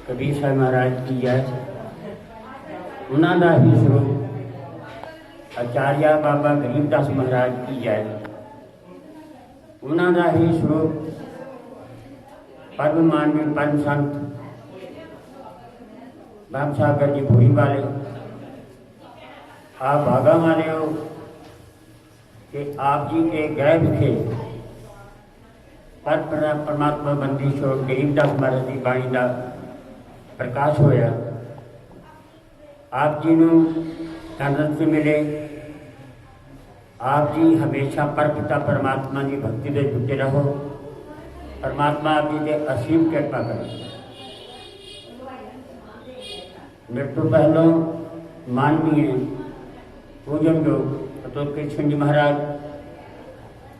कबीर साहब महाराज की जय। उन्होंने ही स्वरूप आचार्य बाबा गरीबदास महाराज की जय। उन्होंने ही स्वरूप परम मानवी परम संत बाब सागर जी भूरी वाले। आप भागा वाले हो कि आप जी के गए विखे पर परमात्मा बंदी छोड़ गरीबदास महाराज की बाणी का प्रकाश होया। आप जी नूं तंदुरुस्त मिले। आप जी हमेशा परपिता परमात्मा की भक्ति में जुटे रहो। परमात्मा आप जी के असीम कृपा करे। मेरे तो पहलों माननीय पूजन योग तो कृष्ण जी महाराज,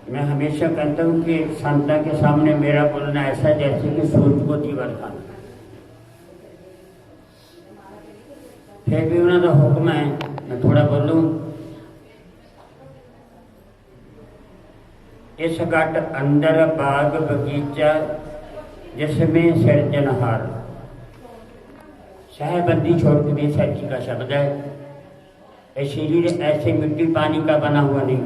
मैं हमेशा कहता हूँ कि संता के सामने मेरा बोलना ऐसा जैसे कि सूरज को दीवार खाना। फिर भी उन्होंने हुक्म है मैं थोड़ा बोलूँ। इस गट अंदर बाग बगीचा जिसमें सिरजनहार। साहेबंदी छोड़ कबीर साहब जी का शब्द है। ये शरीर ऐसे मिट्टी पानी का बना हुआ नहीं।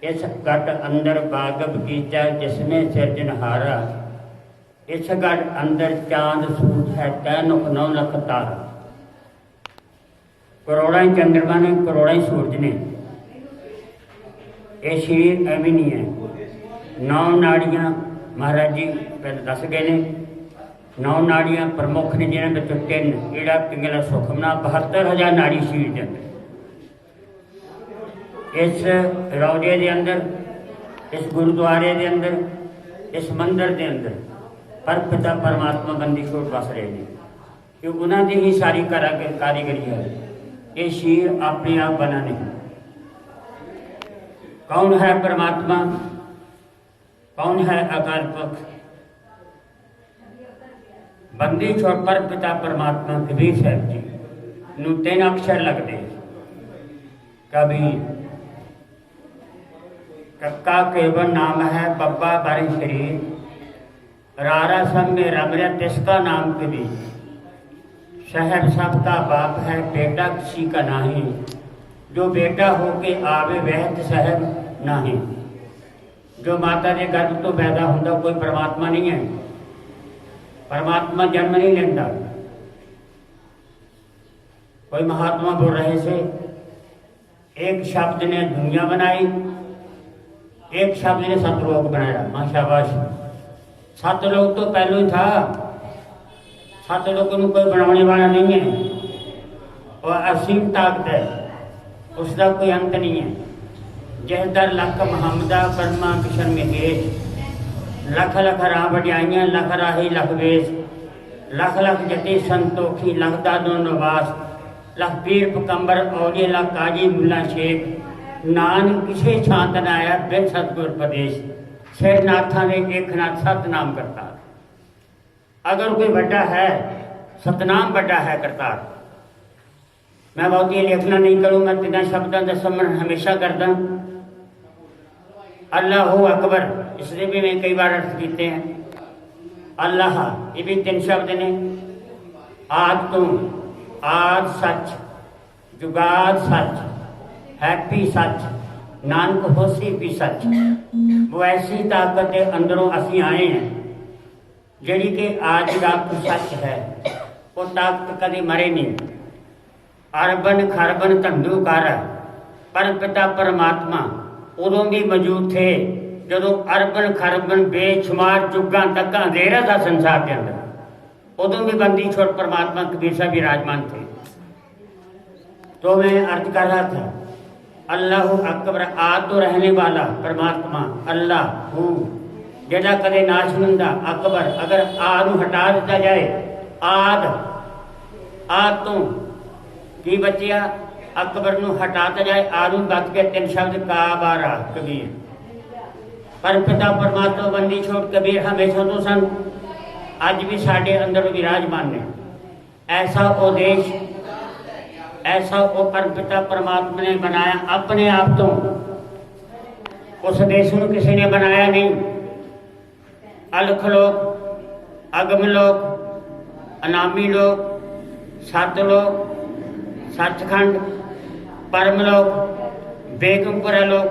इस गट अंदर बाग बगीचा जिसमें सिरजनहारा। इस गट अंदर चांद सूरज है तैनुक 9 लाख तारा। करोड़ा चंद्रमा ने करोड़ा सूरज ने। ये शरीर एवं नहीं है। 9 नाड़ियाँ महाराज जी पहले दस गए ने। 9 नाड़ियाँ प्रमुख ने जिन्होंने 3 ईड़ा पिंगला सुखमना 72,000 नाड़ी शरीर के अंदर। इस रौजे के अंदर, इस गुरुद्वारे के अंदर, इस मंदिर के अंदर पर पिता परमात्मा बंदी छोड़ बस रहे हैं कि उन्होंने ही सारी कारीगरी है। ये शरीर अपने आप बना नहीं। कौन है परमात्मा, कौन है अकाल पुरख? बंदी छोड़ पर पिता परमात्मा कबीर साहब जी नूं 3 अक्षर लगते। कबीर कक्का केवल नाम है, बब्बा बारी शरीर, रारा सब में रमरत इसका नाम कबीर। साहब सबका बाप है, बेटा किसी का नहीं। जो बेटा होके आवे वह तो साहब नहीं। जो माता के गर्भ तो पैदा होता कोई परमात्मा नहीं है। परमात्मा जन्म नहीं लेता। कोई महात्मा बोल रहे थे एक शब्द ने दुनिया बनाई, एक शब्द ने सतलोक बनाया। हाँ शाबाश। सतलोक तो पहले ही था। सतलोक को कोई बनाने वाला नहीं है। और असीम ताकत है, उसका कोई अंत नहीं है। जहदर लख मुहम्मदा परमा किशन में हेज। लख लख राह बढ़ियाइयां, लख राही लख वेश। लख लख जति संतोखी, लख दादो नवास। लख पीर पकंबर औलिए, लख काजी मुला शेख। नानक किसे छांत न आया बिन सतगुर प्रदेश। सिर नाथा ने एक नाथ सतनाम करता। अगर कोई बड़ा है सतनाम बड़ा है करतार। मैं बहुत ये लिखना नहीं करूँ, मैं 3 शब्दों का समरण हमेशा करता। अल्लाह अकबर, इसलिए भी मैं कई बार अर्थ किए हैं। अल्लाह ये भी 3 शब्द ने। आद तू, आद सच, जुगाद सच, हैप्पी सच, नानक होसी भी सच। वो ऐसी ताकत के अंदरों असी आए हैं जिहड़ी कि आज रात सच है। वो ताकत कभी मरे नहीं। अरबन खरबन धंधू कर पर पिता परमात्मा उदों भी मौजूद थे जो अरबन खरबन बेशुमार जुगा तक अंधेरा था संसार के अंदर। उदों भी बंदी छोड़ परमात्मा कबीर साहब विराजमान थे। तो मैं अर्ज कर रहा था अल्लाह अकबर, आद तो रहने वाला परमात्मा अल्लाह हूँ जेड़ा कदे नाश नहीं हुंदा। अकबर, अगर आद हटा दिता जाए, आद तो की बचिया, अकबर नूं हटाता जाए, आदू बच के 3 शब्द का बारा कबीर। पर पिता परमात्मा बंदी छोड़ कबीर हमेशा तो सन, अज भी साढ़े अंदर विराजमान ने। ऐसा वो देश, ऐसा वो पर पिता परमात्मा ने बनाया अपने आप तो। उस देश को किसी ने बनाया नहीं। अलख लोक, अगम लोक, अनामी लोक, सतलोक, सचखंड, परमलोक, बेगमपुरा लोक,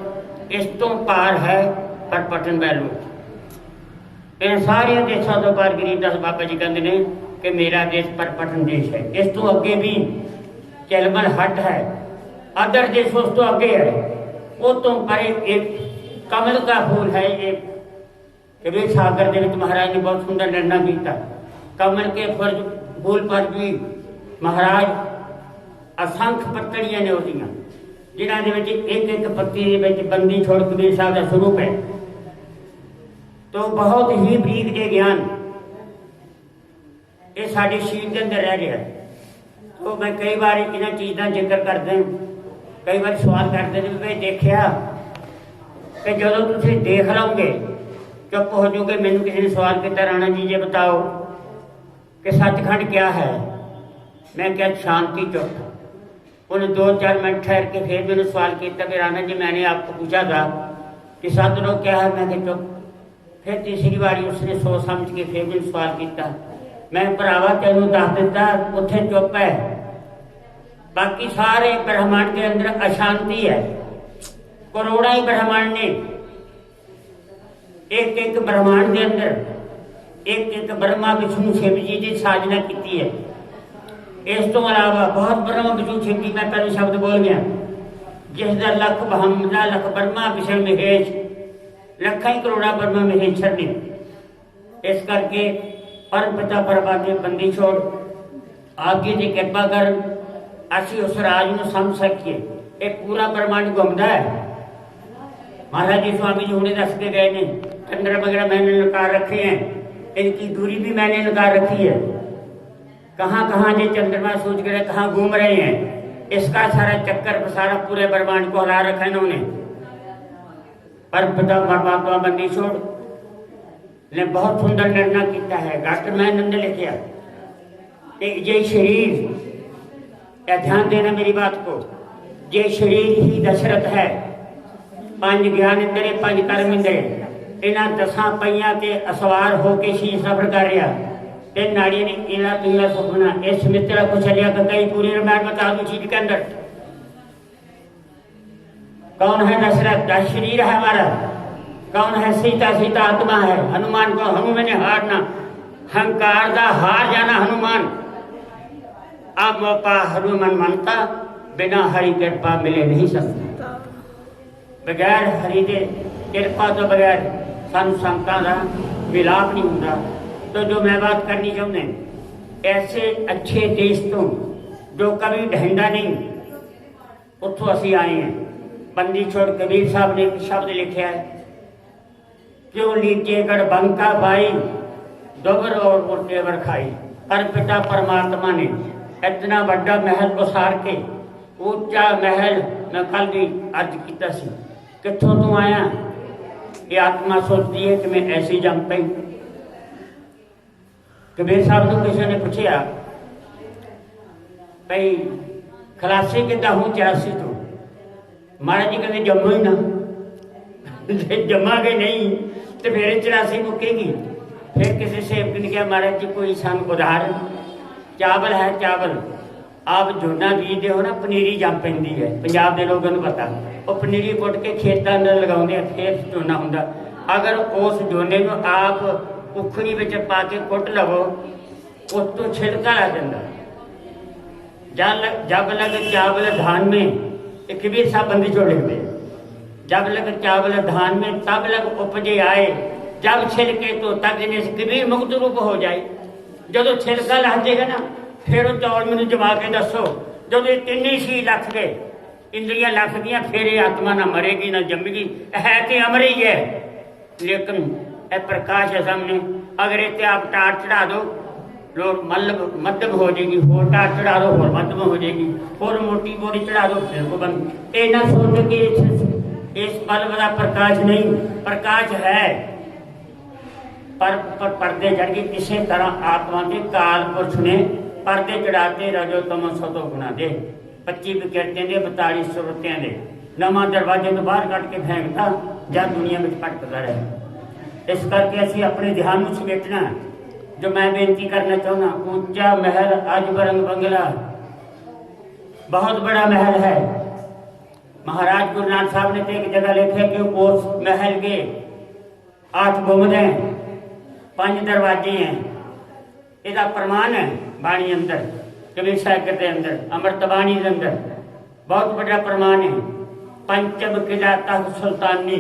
इस तो पार है परपटन बैलोक। इन सारे देशों तो पार गरीबदास बाबा जी कहते हैं कि मेरा देश परपटन देश है। इस तो अगे भी चिलमल हट है, अदर देश उस तो अगे है। वो तो पर एक कमल का फूल है। एक कबीर सागर के महाराज ने बहुत सुंदर निर्णय किया। कमल के फूल पर भी महाराज असंख्य पत्तड़ियां ने होतियां, जिन्होंने एक एक पत्ती बंदी छोड़ कबीर साहब का स्वरूप है। तो बहुत ही बरीक जे ज्ञान ये साड़ी शीट के अंदर रह गया। तो मैं कई बार इन्होंने चीज़ों जिक्र करते, कई बार सवाल करते हैं भी देखिया कि जो तुम देख लोगे चुप हो जाओगे। मैंने किसी ने सवाल किया, राणा जी ये बताओ कि सचखंड क्या है। मैं क्या शांति चुप। उन्हें 2-4 मिनट ठहर के फिर मैंने सवाल किया कि राणा जी मैंने आपको पूछा था कि सतलोक क्या है। मैं चुप। फिर तीसरी बारी उसने सोच समझ के फिर मैंने सवाल किया। मैं भरावा तेन दस दिता उत्थे चुप है, बाकी सारे ब्रह्मांड के अंदर अशांति है। करोड़ा ही ब्रह्मांड ने, एक एक ब्रह्मांड के अंदर एक एक ब्रह्मा विष्णु शिव जी की साधना की है। इस तो अलावा बहुत ब्रह्मा विष्णु शिव जी, मैं पहले शब्द बोल गया, जिसका लख बहमदा लख ब्रह्मा विष्णु महेश, लखा ही करोड़ा ब्रह्मा महेश्वर ने। इस करके परम पिता परमात्मा बंदी छोड़ आगे की कृपा कर असी उस राज में समझ सकिए। एक पूरा ब्रह्मांड घूमता है। महाराज जी स्वामी जी उन्हें दस के गए ने, चंद्र वगैरह मैंने निकाल रखे हैं, इनकी दूरी भी मैंने निकाल रखी है। कहाँ कहाँ ये चंद्रमा सोच कर कहाँ घूम रहे हैं, इसका सारा चक्कर सारा पूरे ब्रह्मांड को हरा रखा है इन्होंने। परम पिता परमात्मा बंदी छोड़ ने बहुत सुंदर निर्णय किया है। डॉक्टर महनंद ने लिखा कि ये शरीर, ध्यान देना मेरी बात को, ये शरीर ही दशरथ है। 5 ज्ञान इंद्रे 5 कर्म इंद्रे, इन्होंने 10 पहिया के असवार होके शीश सफर कर रहा। 3 नाड़ी ने इला तुला सुखना इस मित्र को चलिया कई पूरी रामायण बता दू चीज के अंदर। कौन है दशरथ? दस शरीर है हमारा। कौन है सीता? सीता आत्मा है। हनुमान को हनुमान हारना, हंकार दा हार जाना हनुमान। अब मोपा हनुमान मनता, बिना हरि कृपा मिले नहीं सकता। बगैर हरि दे कृपा तो बगैर सन संतां दा मिलाप नहीं होता। तो जो मैं बात करनी चाहते ऐसे अच्छे देश तो जो कभी ढहंदा नहीं, उतो असी आए हैं। बंदी छोड़ कबीर साहब ने शब्द लिखा है, क्यों लीजिए गढ़ बंका भाई, दोबर और मुर्तेवर खाई। पर पिता परमात्मा ने इतना बड़ा महल उसार के, ऊंचा महल मैं कल भी अर्ज किया सी, कितों तू आया? ये आत्मा सोचती है कि मैं ऐसी जम पई। कबीर साहब को किसी ने पूछा भाई खलासी किदा हूँ 84 तो। महाराज जी कहते जमो ही ना, जमागे नहीं तो फिर 84 मुकेगी। फिर किसी सेवक ने कहा महाराज जी कोई संग उदाहरण। चावल है चावल, आप झोना बीजते हो ना, पनीरी जम पैंदी है। पंजाब के लोगों को पता, वो पनीरी पुट के खेतों अंदर लगाते फिर झोना होंदा। अगर उस झोने को आप उखड़ी में पा के कुट लवो, उस तो छिलका आ जाता। जब लग चावल धान में, एक कबीर साहब बंदी छोड़ लिखते, जब लग चावल धान में तब लग उपजे आए, जब छिलके तो तब जिन्हें कबीर मुक्त रूप हो जाए। जो छिलका लग जाएगा ना, फिर वो चौल मैंने जमा के दसो, जो 3 ही लख गए, इंद्रियां लख गई, फिर ये आत्मा ना मरेगी ना जमेगी, है कि अमर ही है। लेकिन यह प्रकाश है सामने। अगर इतने आप टाट चढ़ा दो, लोग मध्यम हो जाएगी, होर टाट चढ़ा दो होर मध्यम हो जाएगी, होर मोटी बोरी चढ़ा दो फिर को बंद। ये ना सोच के इस पल वाला प्रकाश नहीं, प्रकाश है पर पर्दे चढ़ के। इसी तरह आत्मा के काल पुरुष ने पर्दे चढ़ाते रजो तमो सतो गुणा दे, 25 विकृतियां दे 42 सुरतियां दे। नवा दरवाजे तो बाहर कट के फेंकता जब दुनिया में भटकता रहे। इस करके असी अपने ध्यान में समेटना, जो मैं बेनती करना चाहूँगा, ऊंचा महल अजबरंग बंगला, बहुत बड़ा महल है। महाराज गुरु नानक साहब ने तो एक जगह लिखे कि उस महल के 8 गुंबद हैं, 5 दरवाजे हैं। इसका प्रमाण है बाणी अंदर, कबीर साहिब के अंदर, अमृत बाणी के अंदर बहुत बड़ा प्रमाण है। पंचम किला तख्त सुल्तानी,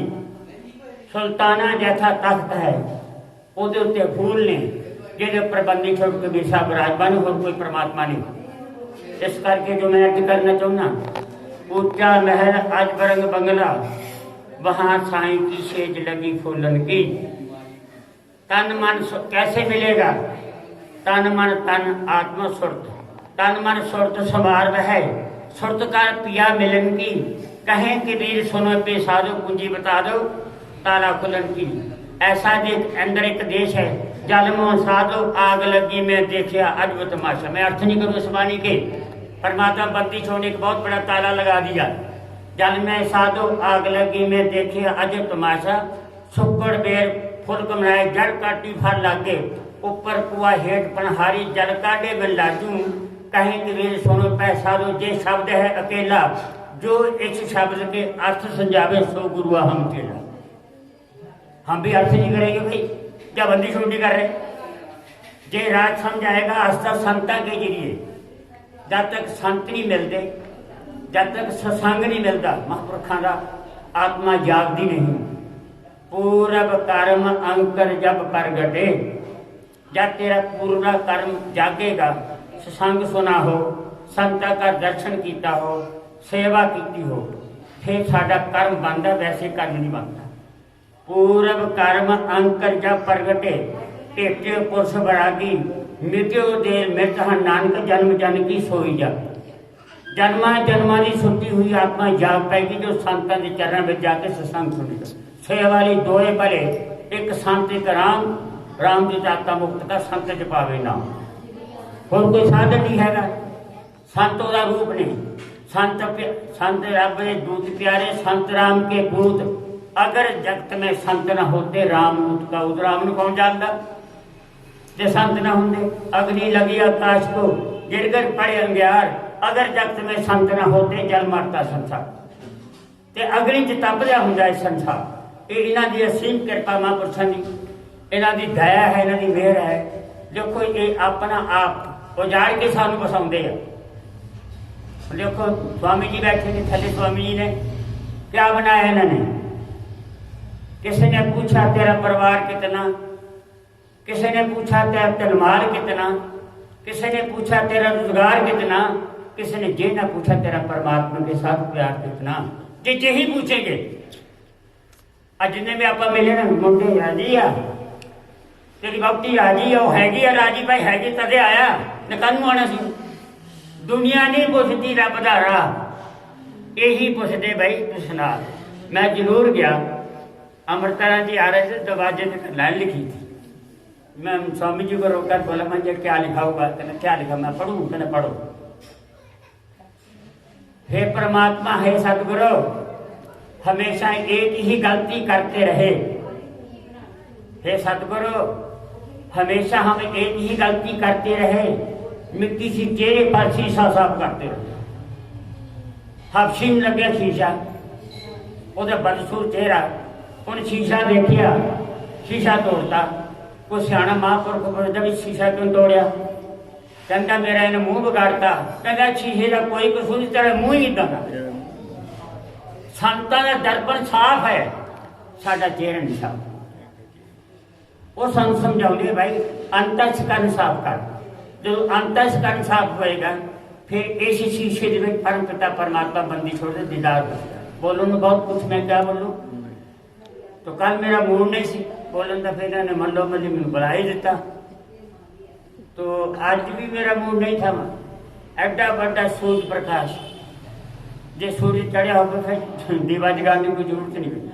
सुल्ताना जैसा तख्त है, ਉਹਦੇ ਉੱਤੇ फूल ने ਜਿਹਦੇ ਉੱਪਰ ਬੰਦੀ ਛੋੜ ਕਬੀਰ ਸਾਹਿਬ ਵਿਰਾਜਮਾਨ, ਹੋਰ ਕੋਈ परमात्मा नहीं। इस करके जो मैं अर्ज करना चाहूँगा, ऊंचा महल अजबरंग बंगला, वहाँ साईं की सेज लगी फूलन की। तन मन कैसे मिलेगा? तन मन तन आत्मा सुरत, तन मन सुरत संभार है, सुरत का पिया मिलन की। कहें कबीर सुनो पे साधो, पूंजी बता दो ताला खुलन की। ऐसा देख अंदर एक देश है, जलमो साधो आग लगी में देखा अद्भुत तमाशा। मैं अर्थ नहीं करूँ इस वाणी के, परमात्मा बंदी छोड़ने का बहुत बड़ा ताला लगा दिया। जल में साधो आग लगी में देखे अजब तमाशा। सुक्कड़ बेर फुल कमराए जड़ काटी फल लागे, ऊपर कुआ हेठ पनहारी जल काटे में लाजू। कहीं कबीर सुनो पै साधो, जे शब्द है अकेला, जो इस शब्द के अर्थ समझावे सो गुरु हम केला। हम भी अर्थ नहीं करेंगे भाई, क्या बंदी छोड़ नहीं कर रहे। जे राज समझाएगा आस्था संतां के जरिए, जब तक संत नहीं मिलते, जब तक सत्संग नहीं मिलता महापुरखों का, आत्मा जागती नहीं। पूरब कर्म अंकर जब प्रगटे, जब तेरा पूरा कर्म जागेगा, सत्संग सुना हो, संतां का दर्शन किया हो, सेवा की हो, फिर साडा कर्म बनता, वैसे कर्म नहीं बनता। पूरब कर्म अंकर जब प्रगटे, टेटे पुरुष बरागी, मिट्यो देर मृत नानक जन्म जन की सोई जा। जन्मा जन्मा की सुती हुई आत्मा जाग पाएगी जो संतां के चरणों में जाके सत्संग सुनेगा। सेवा वाली दोए भले, एक संत एक राम, राम जी दाता मुक्त का संत च पावे नाम। और कोई साधन नहीं हैगा, संतों का रूप नहीं। संत रब के दूत प्यारे, संत राम के पूत। अगर जगत में संत न होते राम दूत का उद, राम कौन जानता जे संत न होंगे। अग्नि लगी आकाश को गिरगर पड़े अंग्यार, अगर जगत में संत न होते जल मरता संसार। ते अग्नि च तपदा हुंदा संसार। ये इन्हां दी असीम कृपा महापुरुषां दी, इन्हां दी दया है, इन्हां दी मेहर है। देखो ये अपना आप उजाड़ के सानू बसाउंदे आ। देखो स्वामी जी बैठे थे थले, स्वामी जी ने क्या बनाया इन्होंने। किसी ने पूछा तेरा परिवार कितना, किसी ने पूछा तेरा तलमाल कितना, किसी ने पूछा तेरा रोजगार कितना, किसी ने ये ना पूछा तेरा परमात्मा के साथ प्यार कितना। जे ही पूछेंगे। आज जिन्हें भी आप मिले ना, मुंडे राजी आ, तेरी बहती राजी आ, हैगी आ राजी भाई, हैगी तदे आया न कल आना सी। दुनिया नहीं पुछती रब दा राह, यही पुछदे भाई तू सुना। मैं जरूर गया, अमृतरा जी आ रहे थे, दरवाजे पे लाइन लिखी थी। मैं स्वामी जी को रोककर बोला, मैं ये क्या लिखा होगा? कहना क्या लिखा? मैं पढ़ूं? कहना पढ़ो। हे परमात्मा, हे सतगुरु, हमेशा एक ही गलती करते रहे। हे सतगुरु, हमेशा हम एक ही गलती करते रहे। मिट्टी सी चेहरे पर शीशा साफ करते रहे। हफ्शी में लगे शीशा, उधर बदसूर चेहरा, उन शीशा देखिया, शीशा तोड़ता। कोई सियाणा महापुरख पुछदा भी शीशा क्यों तोड़िया? कहता मेरा इन्हें मुंह बिगाड़ता। कहता शीशे का कोई कसूर नहीं, तेरा मुंह ही इदा का। संतां दा दर्पण साफ है, साडा चेहरा नहीं साफ। वो संत समझाउंदे भाई अंतस्करण साफ कर। जो अंतस्करण साफ होएगा, फिर इस शीशे के परम पिता परमात्मा बंदी छोड़ दे दीदार होगा। बोलो ना बहुत कुछ, मैं क्या बोलूं। तो कल मेरा मूड नहीं सी बोलन का, फिर इन्होंने मल्लो मल्ली मैंने बुला ही दिता। तो आज भी मेरा मूड नहीं था। एडा बड़ा सूर्य प्रकाश, जो सूर्य चढ़िया होगा फिर दीवा जगाने की जरूरत नहीं पड़ी।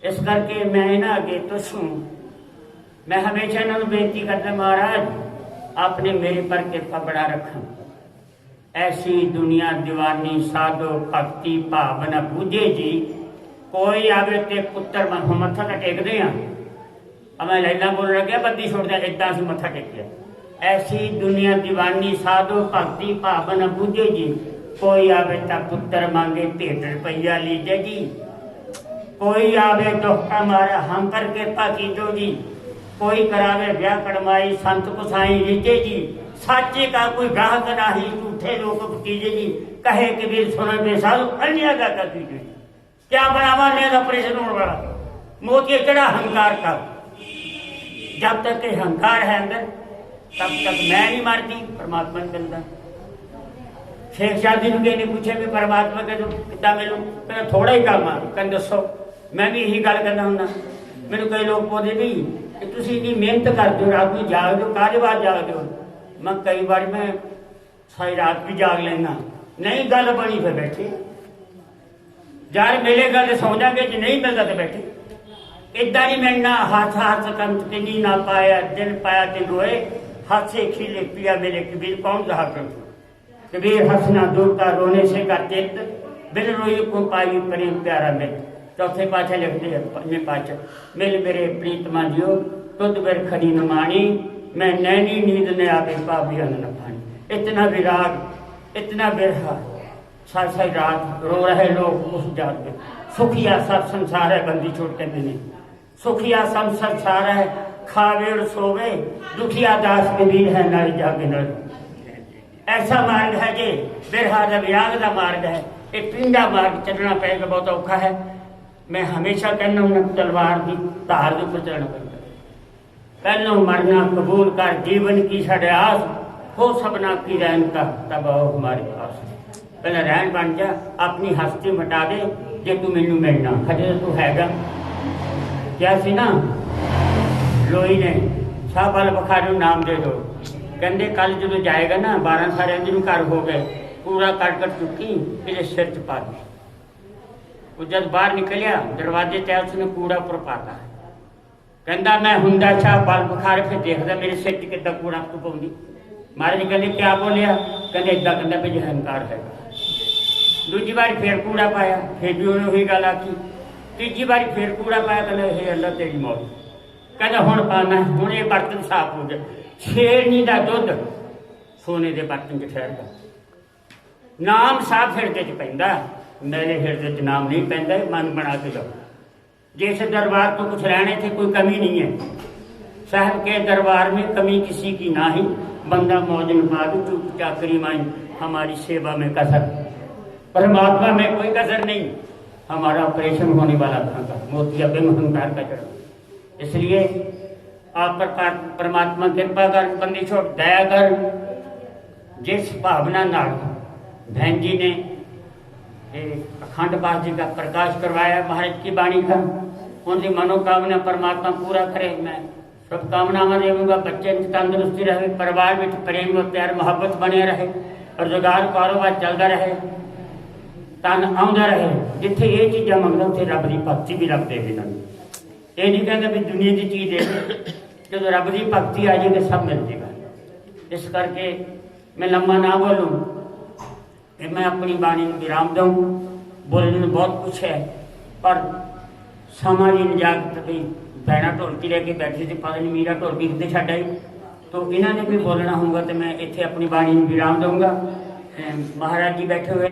इस करके मैं ना अगे तो छूँ, मैं हमेशा इन्होंने बेनती करता, महाराज आपने मेरे पर कृपा बड़ा रखा। ऐसी दुनिया दीवानी साधो भक्ति भावना बूझे जी। कोई आवे ते पुत्र मन मत्था का टेकते हैं, अब मैं लैला बोल लग गया बत्ती छोड़ दिया इदा से मत्था टेकिया। ऐसी दुनिया दीवानी साधु भक्ति भावन बूझे जी। कोई आवे ता पुत्र मांगे भेंट रुपया लीजे जी। कोई आवे दुख हमारा हम पर कृपा कीजो जी। कोई करावे ब्याह कड़माई संत कुसाई लीजे जी। साचे का कोई ग्राहक नाही झूठे लोग भतीजे जी। कहे कबीर सुनो बेसाधु अन्य का कीजिए। क्या बनावा ने ऑपरेशन होने वाला मोती चढ़ा अहंकार का। जब तक अहंकार है अंदर तब तक मैं नहीं मारती परमात्मा नहीं मिलता। शेख शादी ने पूछे भी परमात्मा के कितना मिलू कहना थोड़ा ही काम आ कह दसो। मैं भी यही गल करना हूँ। मैंने कई लोग बोलते भी तुम इन्नी मेहनत करते हो रात में जागते हो काहदे बाद जागते हो। मैं कई बार मैं सारी रात भी जाग लेना नहीं गल बनी फिर बैठे यार मिलेगा तो सौ जाएंगे जो नहीं मिलता तो बैठे। इदा नहीं मिलना हाथ हाथ कंत तिनी ना पाया दिल पाया ते रोए हाथ से खिले पिया मेरे कबीर कौन रहा कर। कबीर हंसना दूर का रोने से का चित्त बिन रोई को पाई प्रेम प्यारा मिल। चौथे पाछे लिखते हैं पंजे पाछे मिल मेरे प्रीतमा जियो तुद बिर खड़ी न मानी। मैं नैनी नींद ने आवे पापी न पानी। इतना विराग इतना बिरहा सारी सारी रात रो रहे लोग उस जात में। सुखिया सब संसार है बंदी छोड़ के मैंने। सुखिया सब संसार है खावे और सोवे। दुखिया दास कबीर है नर जागे नर। ऐसा मार्ग है जे बिरहा का विराग का मार्ग है। एक पिंडा मार्ग चलना पड़ेगा बहुत औखा है। मैं हमेशा कहना हूं तलवार की धार के ऊपर चलना पड़ेगा। पहलों मरना कबूल कर जीवन की साढ़े आस हो सबना की रैन का तब आओ हमारे पास। पहले रैन बन जा अपनी हस्ती मिटा दे जे तू मैनू मिलना हजे तू हैगा। क्या सी ना लोई ने शाह बल बखारू नाम दे दो कहते कल जो जाएगा ना 12 सारे दिन घर हो गए पूरा कर चुकी तेरे सिर च पा दी। वो जब बाहर निकलिया दरवाजे तय उसने कूड़ा पर पाता है। कहता मैं हुंदा शाह बल बखार फिर देखता मेरे सिर च कि कूड़ा तू पाँगी। महाराज कहते क्या बोलिया कहते इदा कहता भी अहंकार है। दूजी बार फिर कूड़ा पाया फिर भी उन्हें वही गल आखी। तीजी बार फिर कूड़ा पाया कहना हे अल्लाह तेरी मौत। कहना हुण पाना हुण ये बर्तन साफ हो गया। शेरनी का दुध सोने के बर्तन च ठहरदा। नाम साफ हिरदे च पैंदा मेरे हिरदे च नाम नहीं पैंदा। मन बना के जाओ जिस दरबार तो कुछ रहने थे कोई कमी नहीं है। साहब के दरबार में कमी किसी की ना ही। बंदा मौजन बाद चुप चाकरी माई हमारी सेवा में कसर। परमात्मा में कोई कसर नहीं। हमारा ऑपरेशन होने वाला था मोतिया बिम अहंकार का चढ़। इसलिए आप पर परमात्मा कृपा कर बंदी छोड़ दया कर। जिस भावना नाल बहन जी ने अखंड पाठ जी का प्रकाश करवाया महाराज की बाणी का उनकी मनोकामना परमात्मा पूरा करे। मैं शुभकामनावां देवूंगा बच्चे तंदुरुस्ती रहे परिवार में प्रेम और प्यार मुहब्बत बने रहे और रोजगार कारोबार चलता रहे तन आउंदा रहे। जिथे ये चीज़ा मंगदा उत्थे रब की भगती भी रब देवे। ये नहीं कहता भी दुनिया की चीज़ दे जो रब की भगती आ जाए तो सब मिल जाएगा। इस करके मैं लम्बा ना बोलूँ कि मैं अपनी बाणी में विराम दूँ। बोलने में बहुत कुछ है पर समा की निजात भी भैना ढोलकी रह के बैठी थी पता नहीं मीरा ढोलकी कितने छड़ आई तो इन्होंने भी बोलना होगा तो मैं इतने अपनी बाणी में विराम दूँगा। महाराज जी बैठे हुए